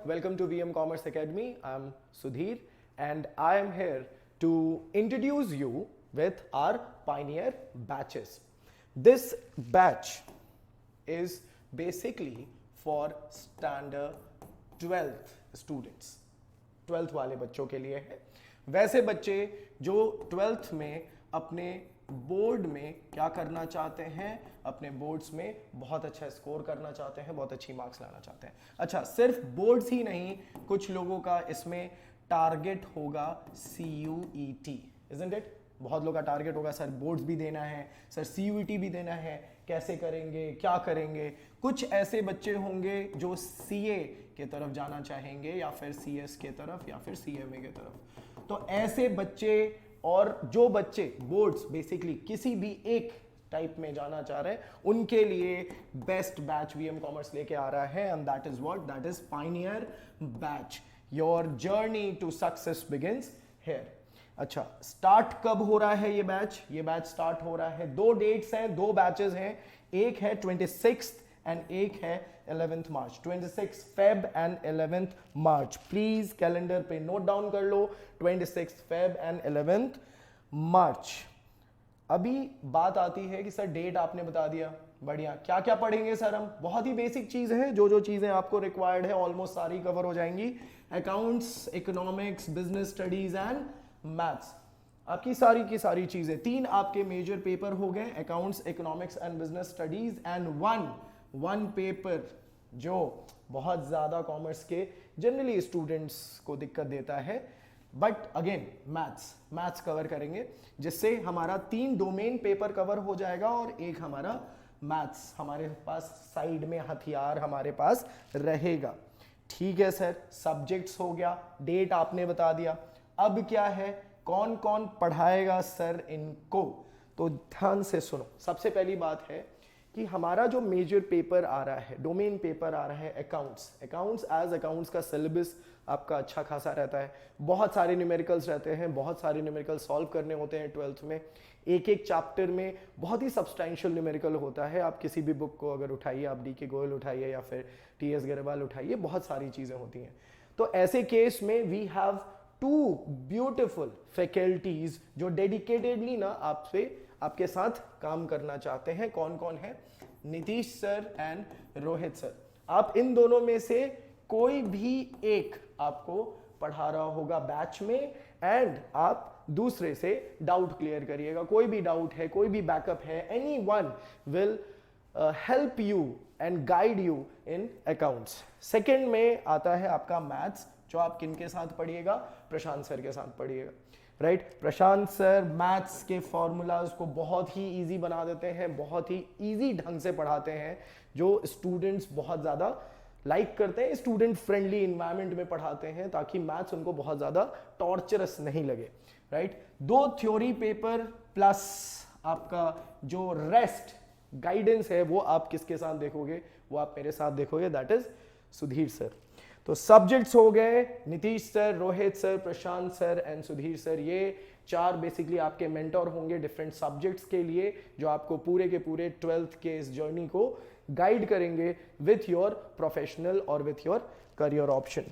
welcome to VM Commerce Academy. I'm Sudhir and I am here to introduce you with our Pioneer batches. This batch is basically for standard 12th students. 12th वाले बच्चों के लिए है. वैसे बच्चे जो 12th में अपने बोर्ड में क्या करना चाहते हैं, अपने बोर्ड्स में बहुत अच्छा स्कोर करना चाहते हैं, बहुत अच्छी मार्क्स लाना चाहते हैं. अच्छा, सिर्फ बोर्ड्स ही नहीं, कुछ लोगों का इसमें टारगेट होगा CUET, isn't it? बहुत लोगों का टारगेट होगा सर बोर्ड्स भी देना है, सर CUET भी देना है, कैसे करेंगे, क्या करेंगे. कुछ ऐसे बच्चे होंगे जो CA के तरफ जाना चाहेंगे या फिर CS के तरफ या फिर CMA के तरफ. तो ऐसे बच्चे और जो बच्चे बोर्ड्स बेसिकली किसी भी एक टाइप में जाना चाह रहे हैं, उनके लिए बेस्ट बैच VM कॉमर्स लेके आ रहा है. And that is what, that is pioneer batch. Your journey to success begins here. अच्छा, स्टार्ट कब हो रहा है ये बैच? ये बैच स्टार्ट हो रहा है, 2 डेट्स हैं, 2 बैचेस हैं. एक है 26th एंड एक है 11th March. 26 Feb and 11th March. Please calendar पे नोट डाउन कर लो, 26 Feb एंड 11th मार्च. अभी बात आती है कि सर डेट आपने बता दिया, बढ़िया, क्या क्या पढ़ेंगे सर हम? बहुत ही बेसिक चीज है, जो चीजें आपको रिक्वायर्ड है ऑलमोस्ट सारी कवर हो जाएंगी. Accounts, economics, business studies and maths. आपकी सारी की सारी चीजें, 3 आपके मेजर पेपर हो गए, accounts, economics and business studies, and one paper जो बहुत ज्यादा कॉमर्स के जनरली स्टूडेंट्स को दिक्कत देता है, बट अगेन मैथ्स कवर करेंगे, जिससे हमारा 3 डोमेन पेपर कवर हो जाएगा और एक हमारा मैथ्स. हमारे पास साइड में हथियार हमारे पास रहेगा. ठीक है सर, सब्जेक्ट्स हो गया, डेट आपने बता दिया. अब क्या है, कौन कौन पढ़ाएगा सर इनको? तो ध्यान से सुनो. सबसे पहली बात है कि हमारा जो मेजर पेपर आ रहा है, डोमेन पेपर आ रहा है अकाउंट्स एज का सिलेबस आपका अच्छा खासा रहता है. बहुत सारे न्यूमेरिकल्स रहते हैं, बहुत सारे न्यूमेरिकल सॉल्व करने होते हैं 12th में. एक चैप्टर में बहुत ही सब्सटैंशियल न्यूमेरिकल होता है. आप किसी भी बुक को अगर उठाइए, आप DK गोयल उठाइए या फिर TS गरेवाल उठाइए, बहुत सारी चीजें होती हैं. तो ऐसे केस में वी हैव 2 ब्यूटिफुल फैकल्टीज जो डेडिकेटेडली ना आपके साथ काम करना चाहते हैं. कौन कौन है? Nitish sir and Rohit sir. आप इन दोनों में से कोई भी एक आपको पढ़ा रहा होगा बैच में, एंड आप दूसरे से डाउट क्लियर करिएगा. कोई भी डाउट है, कोई भी बैकअप है, anyone will help you and guide you in accounts. Second में आता है आपका मैथ्स, जो आप किनके साथ पढ़िएगा? प्रशांत सर के साथ पढ़िएगा, राइट. प्रशांत सर मैथ्स के फॉर्मूलाज को बहुत ही इजी बना देते हैं, बहुत ही इजी ढंग से पढ़ाते हैं, जो स्टूडेंट्स बहुत ज्यादा लाइक करते हैं. स्टूडेंट फ्रेंडली इन्वायरमेंट में पढ़ाते हैं ताकि मैथ्स उनको बहुत ज्यादा टॉर्चरस नहीं लगे, राइट. 2 थ्योरी पेपर प्लस आपका जो रेस्ट गाइडेंस है वो आप किसके साथ देखोगे? वो आप मेरे साथ देखोगे, दैट इज सुधीर सर. तो सब्जेक्ट्स हो गए, Nitish sir, Rohit sir, Prashant sir and Sudhir sir. ये 4 बेसिकली आपके मेंटर होंगे डिफरेंट सब्जेक्ट्स के लिए, जो आपको पूरे के पूरे 12th के इस जर्नी को गाइड करेंगे विथ योर प्रोफेशनल और विथ योर करियर ऑप्शन.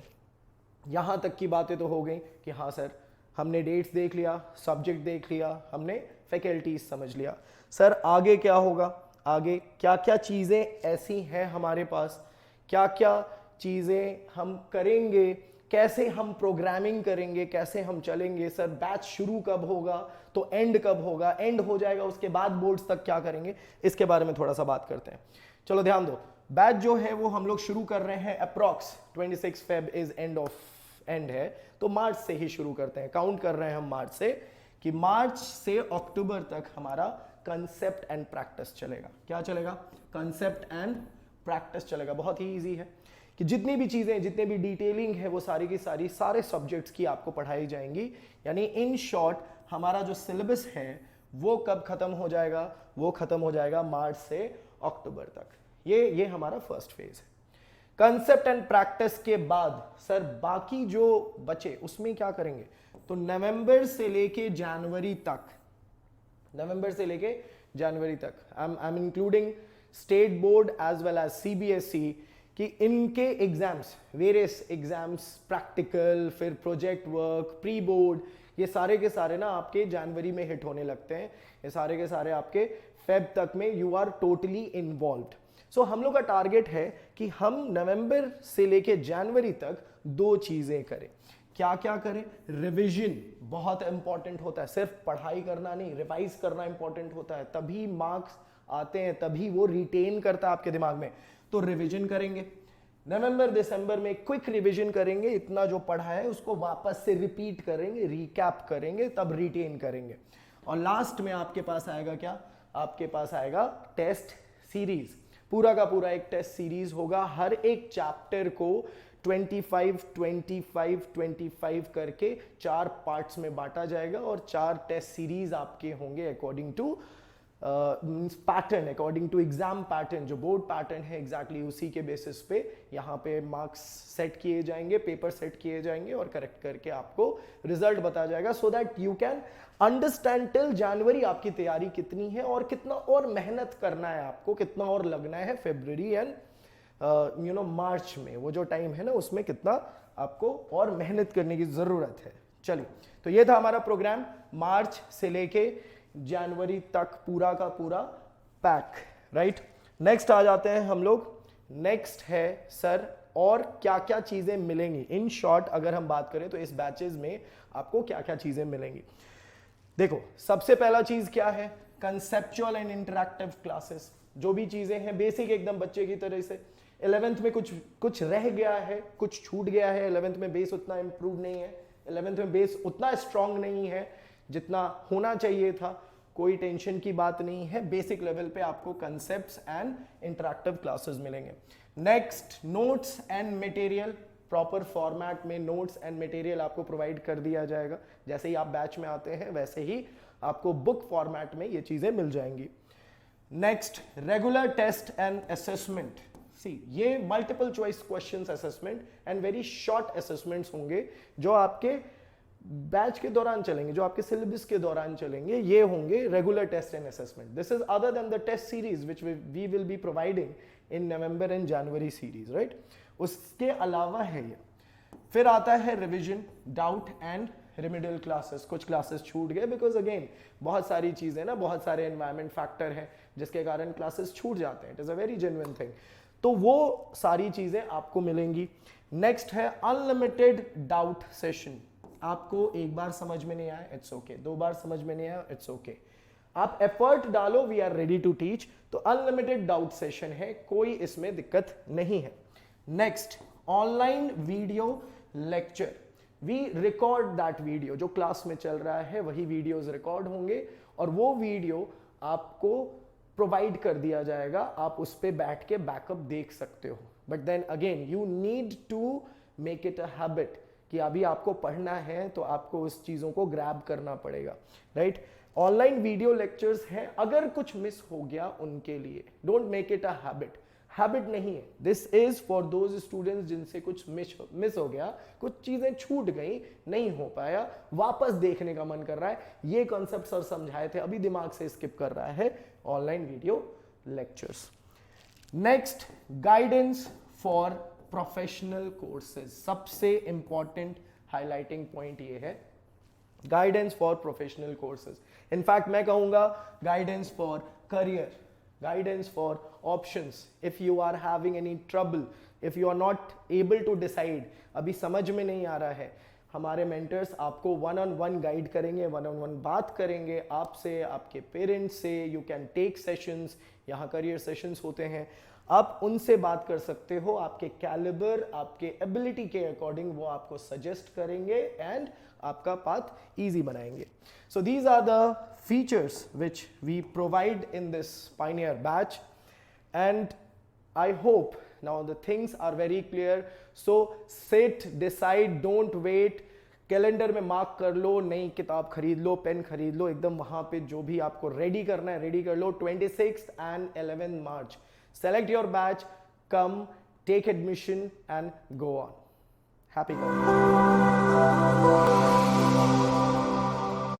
यहां तक की बातें तो हो गई कि हाँ सर, हमने डेट्स देख लिया, सब्जेक्ट देख लिया, हमने फैकल्टीज समझ लिया. सर आगे क्या होगा? आगे क्या क्या चीजें ऐसी हैं हमारे पास, क्या क्या चीजें हम करेंगे, कैसे हम प्रोग्रामिंग करेंगे, कैसे हम चलेंगे? सर बैच शुरू कब होगा, तो एंड कब होगा? एंड हो जाएगा, उसके बाद बोर्ड्स तक क्या करेंगे? इसके बारे में थोड़ा सा बात करते हैं. चलो ध्यान दो. बैच जो है वो हम लोग शुरू कर रहे हैं अप्रॉक्स 26 Feb इज एंड है, तो मार्च से ही शुरू करते हैं. काउंट कर रहे हैं हम मार्च से, कि मार्च से अक्टूबर तक हमारा कंसेप्ट एंड प्रैक्टिस चलेगा. क्या चलेगा? कंसेप्ट एंड प्रैक्टिस चलेगा. बहुत ही ईजी है कि जितनी भी चीजें, जितने भी डिटेलिंग है, वो सारी की सारी सारे सब्जेक्ट्स की आपको पढ़ाई जाएंगी. यानी इन शॉर्ट हमारा जो सिलेबस है वो कब खत्म हो जाएगा? वो खत्म हो जाएगा मार्च से अक्टूबर तक. ये हमारा फर्स्ट फेज है. कंसेप्ट एंड प्रैक्टिस के बाद सर बाकी जो बचे उसमें क्या करेंगे? तो नवंबर से लेके जनवरी तक, I am including state board as well as CBSE. कि इनके एग्जाम्स, वेरियस एग्जाम्स, प्रैक्टिकल, फिर प्रोजेक्ट वर्क, प्री बोर्ड, ये सारे के सारे ना आपके जनवरी में हिट होने लगते हैं। ये सारे के सारे आपके फेब तक में यू आर टोटली इन्वॉल्व्ड। सो हम लोग का टारगेट है कि हम नवंबर से लेके जनवरी तक 2 चीजें करें। क्या क्या करें? रिवीजन बहुत इंपॉर्टेंट होता है, सिर्फ पढ़ाई करना नहीं, रिवाइज करना इंपॉर्टेंट होता है, तभी मार्क्स आते हैं, तभी वो रिटेन करता है आपके दिमाग में। तो रिवीजन करेंगे नवंबर दिसंबर में, क्विक रिवीजन करेंगे, इतना जो पढ़ा है उसको वापस से रिपीट करेंगे, रिकैप करेंगे, तब रिटेन करेंगे। और लास्ट में आपके पास आएगा क्या? आपके पास आएगा टेस्ट सीरीज। पूरा का पूरा एक टेस्ट सीरीज होगा, हर एक चैप्टर को 25 25 25 करके 4 पार्ट्स में बांटा जाएगा और 4 टेस्ट सीरीज आपके होंगे according to pattern, according to exam pattern, जो बोर्ड पैटर्न है एग्जैक्टली उसी के बेसिस पे यहाँ पे मार्क्स सेट किए जाएंगे, पेपर सेट किए जाएंगे और करेक्ट करके आपको रिजल्ट बताया जाएगा, so that you can understand till January आपकी तैयारी कितनी है और कितना और मेहनत करना है आपको, कितना और लगना है फरवरी एंड मार्च में, वो जो टाइम है ना उसमें कितना आपको और मेहनत करने की जरूरत है। चलिए, तो ये था हमारा प्रोग्राम मार्च से लेके जनवरी तक पूरा का पूरा पैक, राइट। नेक्स्ट आ जाते हैं हम लोग। नेक्स्ट है सर और क्या क्या चीजें मिलेंगी। इन शॉर्ट अगर हम बात करें तो इस बैचेस में आपको क्या क्या चीजें मिलेंगी। देखो, सबसे पहला चीज क्या है? Conceptual and interactive classes. जो भी चीजें हैं बेसिक एकदम बच्चे की तरह से। 11th में कुछ रह गया है, कुछ छूट गया है, 11th में बेस उतना इंप्रूव नहीं है, 11th में बेस उतना स्ट्रांग नहीं है जितना होना चाहिए था, कोई टेंशन की बात नहीं है। बेसिक लेवल पे आपको कंसेप्ट्स एंड इंटरैक्टिव क्लासेस मिलेंगे। Next, notes and material. Proper format में नोट्स एंड मटेरियल आपको प्रोवाइड कर दिया जाएगा। जैसे ही आप बैच में आते हैं वैसे ही आपको बुक फॉर्मेट में ये चीजें मिल जाएंगी। Next, regular test and assessment. ये multiple choice questions assessment and very short assessments होंगे जो आपके बैच के दौरान चलेंगे, जो आपके सिलेबस के दौरान चलेंगे। ये होंगे regular test and assessment. This is other than the test series which we will be providing in November and January series, right. उसके अलावा है ये। फिर आता है revision, doubt and remedial classes. कुछ क्लासेस छूट गए बिकॉज अगेन बहुत सारी चीजें ना, बहुत सारे एनवायरमेंट फैक्टर हैं जिसके कारण क्लासेस छूट जाते हैं। It is a very genuine thing. तो वो सारी चीजें आपको मिलेंगी। नेक्स्ट है अनलिमिटेड डाउट सेशन। आपको एक बार समझ में नहीं आया, इट्स ओके, 2 बार समझ में नहीं आया, इट्स ओके, आप एफर्ट डालो, we are ready to teach. तो अनलिमिटेड डाउट सेशन है, कोई इसमें दिक्कत नहीं है। Next, online video lecture. We record that video, जो क्लास में चल रहा है वही वीडियोस रिकॉर्ड होंगे और वो वीडियो आपको प्रोवाइड कर दिया जाएगा, आप उस पर बैठ के बैकअप देख सकते हो। But then again you need to make it a habit कि अभी आपको पढ़ना है तो आपको उस चीजों को ग्रैब करना पड़ेगा, राइट। ऑनलाइन वीडियो लेक्चर्स हैं, अगर कुछ मिस हो गया उनके लिए, don't make it a habit. Habit नहीं है, this is for those students जिनसे कुछ मिस हो गया, कुछ चीजें छूट गई, नहीं हो पाया, वापस देखने का मन कर रहा है, ये कॉन्सेप्ट सर समझाए थे, अभी दिमाग से स्किप कर रहा है, online video lectures. Next, guidance for professional courses. सबसे इंपॉर्टेंट हाईलाइटिंग पॉइंट ये है, guidance for professional courses. In fact मैं कहूंगा guidance for career, guidance for options. If you are having any trouble, if you are not able to decide, अभी समझ में नहीं आ रहा है, हमारे मेंटर्स आपको 1-on-1 गाइड करेंगे, 1-on-1 बात करेंगे आपसे, आपके पेरेंट्स से। यू कैन टेक सेशंस, यहाँ करियर सेशंस होते हैं, आप उनसे बात कर सकते हो, आपके कैलिबर, आपके एबिलिटी के अकॉर्डिंग वो आपको सजेस्ट करेंगे एंड आपका पाथ इजी बनाएंगे। So these are the features which we provide in this Pioneer batch, and I hope now the things are very clear. So sit, decide, don't wait. Calendar में mark कर लो, नई किताब खरीद लो, pen खरीद लो, एकदम वहां पे जो भी आपको रेडी करना है रेडी कर लो। 26th and 11th March, select your batch, come, take admission and go on. Happy